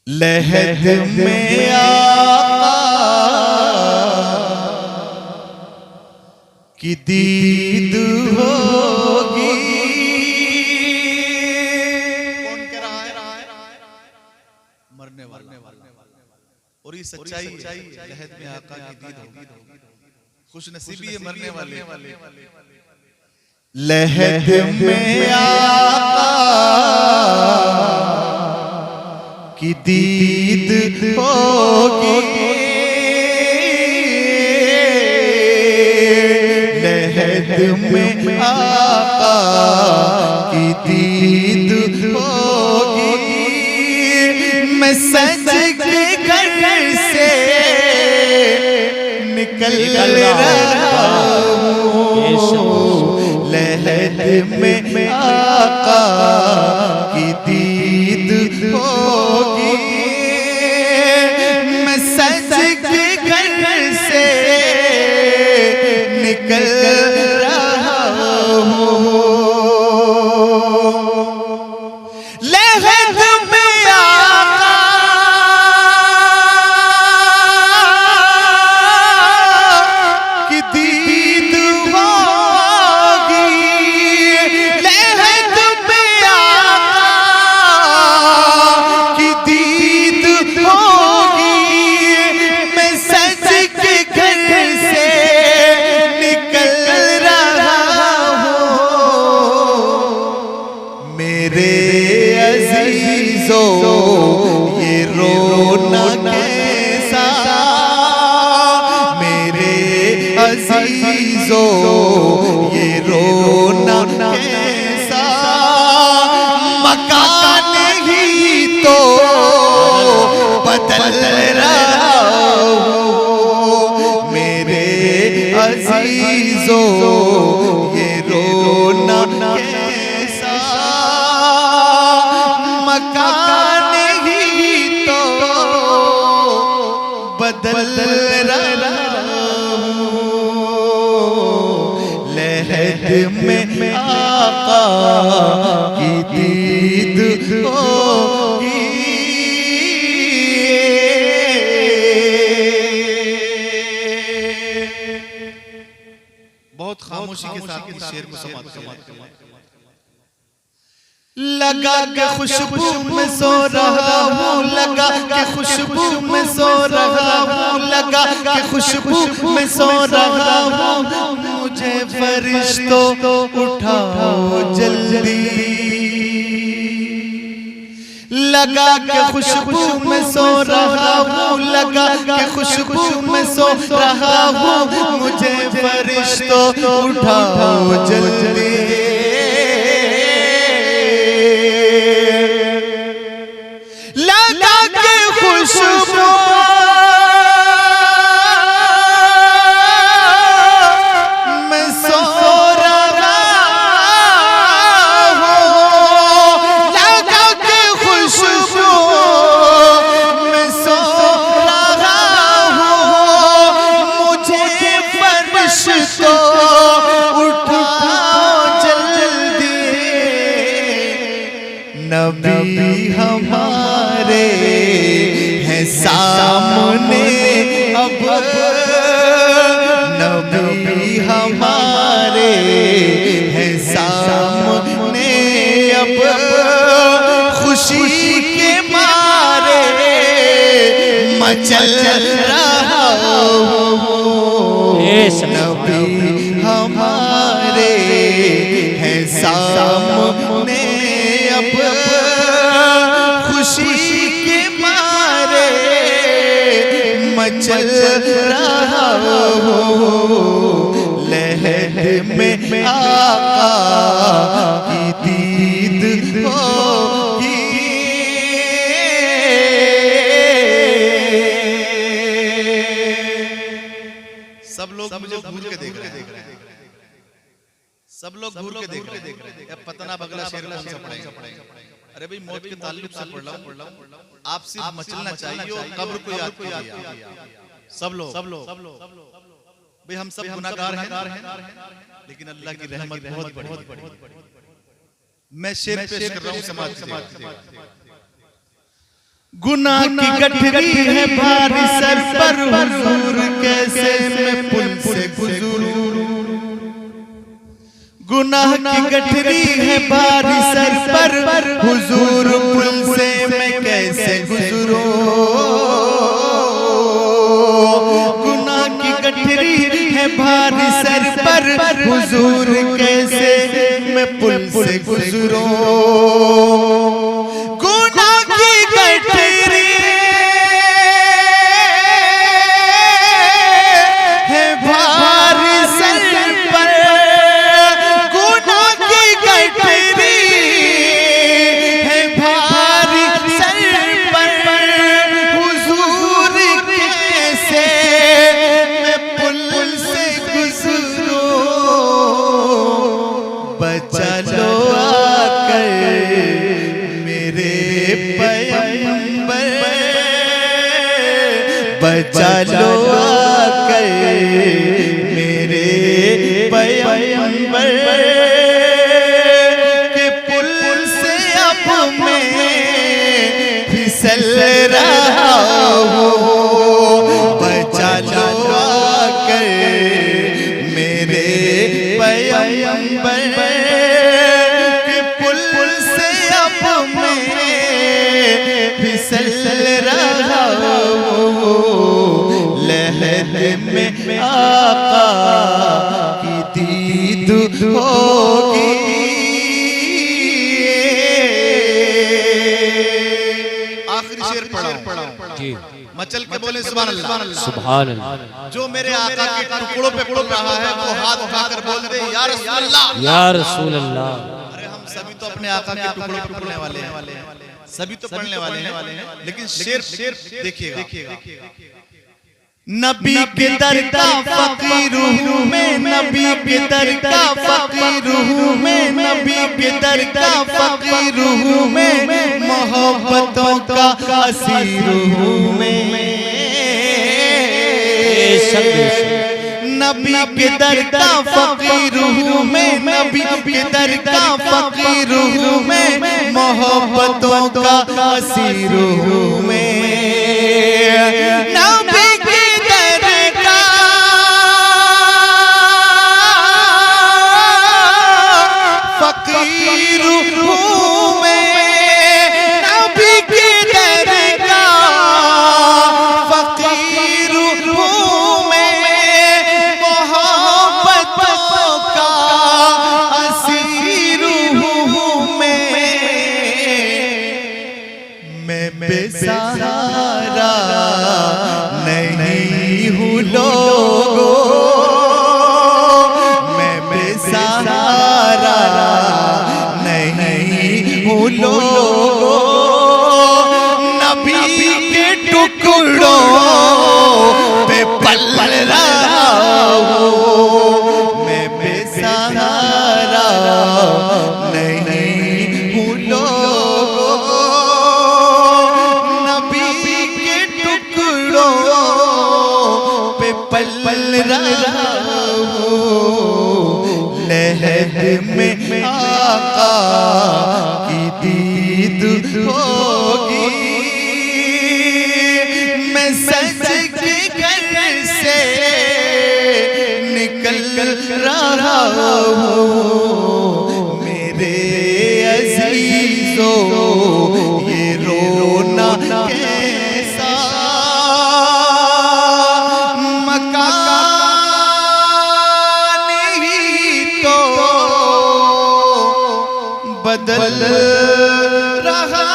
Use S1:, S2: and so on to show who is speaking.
S1: लहद में आका की दीद होगी। कौन कह रहा है? मरने वाला। और ये सच्चाई लहद में आका की दीद होगी। खुश नसीबी है मरने वाले। लहद में आका की दीद होगी। लहद में आका की दीद होगी। मैं सज के घर से निकल रहा हूँ। लहद में आका की दीद होगी। मैं सज के घर से निकल रहा हूँ। लहद में आका की दीद होगी। लहद में आका की दीद होगी। मैं सज के घर से निकल रहा हूँ। मेरे अजीजों ये रोना कैसा। मेरे अजीजों ये रोना कैसा। मकान ही तो बदल रहा हूँ। मेरे अजीजों ये रोना कैसा। मकान ही तो बदल रहा हूँ। लहद में आका की दीद होगी। बहुत खामोशी के साथ इस शेर को समाप्त किया। लगा के खुशबू में सो रहा हूँ। लगा के खुशबू में सो रहा हूँ। लगा के खुशबू में सो रहा हूँ। मुझे फरिश्तों उठाओ जल्दी। लगा के खुशबू में सो रहा हूँ। लगा के खुशबू में सो रहा हूँ। मुझे फरिश्तों उठाओ जल्दी। लगा के खुशबू में सो रहा हूँ। लगा के खुशबू में सो रहा हूँ। मुझे फरिश्तों उठाओ जल्दी। नबी हमारे हैं सामने अब। नबी हमारे हैं सामने अब। खुशी के मारे मचल रहा हूँ। नबी हमारे हैं सामने अब। खुशी के मारे मचल रहा हूँ। लहद में आका की दीद होगी। सब लोग मुझे घूर के देख रहे हैं। सब लोग घूर के देख रहे हैं। अब पता ना अगला शेर कौन सा पढ़ेगा। अरे भाई मौत के ताल्लुक से पढ़ रहा हूं। आप सिर्फ मचलना चाहिए और कब्र को याद कीजिए। सब लोग भाई हम सब गुनाहगार हैं, लेकिन अल्लाह की रहमत बहुत बड़ी। मैं शेर पेश कर रहा हूं समाज के। गुनाह की गठरी है भारी सर पर हुजूर कैसे मैं पुल से गुजरूं। गुनाह की गठरी है भारी सर पर हुजूर पुल से मैं कैसे गुजरूं। गुनाह की गठरी है भारी सर पर हुजूर कैसे मैं पुल से गुजरूं। गुनाह की गठरी है भारी सर पर, गुनाह की गठरी है भारी सर पर हुजूर कैसे मैं पुल से गुजरूं। बचा लो आकर मेरे पैगंबर, बचा लो आकर मेरे पैगंबर के पुल से अब मैं फिसल रहा हूँ। बचा लो आकर मेरे पैगंबर के पुल से अब मैं फिसल रहा हूँ। लहद में आका की दीद होगी। आखिरी शेर पढ़ाओ जी, मचल के बोले सुभान अल्लाह सुभान अल्लाह। जो मेरे आका के टुकड़ों पे पड़ रहा है वो हाथ उठाकर बोल दे या रसूल अल्लाह, या रसूल अल्लाह। अरे हम सभी तो अपने आका के टुकड़ों पे पड़ने वाले हैं, सभी तो पढ़ने वाले हैं, लेकिन शेर देखिएगा। नबी के दर का फकीर हूँ मैं, नबी के दर का फकीर हूँ मैं, नबी के दर का फकीर हूँ मैं, मोहब्बतों का असीर हूँ मैं। नबी के दर का फकीर हूँ मैं, नबी के दर का फकीर हूँ मैं, मोहब्बतों का असीर हूँ मैं। नबी के दर का फकीर हूँ मैं, नबी के दर का फकीर हूँ मैं, मोहब्बतों का असीर हूँ मैं बेसहारा नहीं हूँ लोगों, मैं बेसहारा नहीं हूँ लोगों। नबी के टुकड़ों पे पल रहा हूँ, मैं बेसहारा नहीं हूँ लोगों। नबी के टुकड़ों पे पल रहा हूँ। लहद में आका की दीद होगी। मैं सच के घर से निकल रहा हूँ। मेरे अजीजों ये रोना कैसा मकान ही तो बदल रहा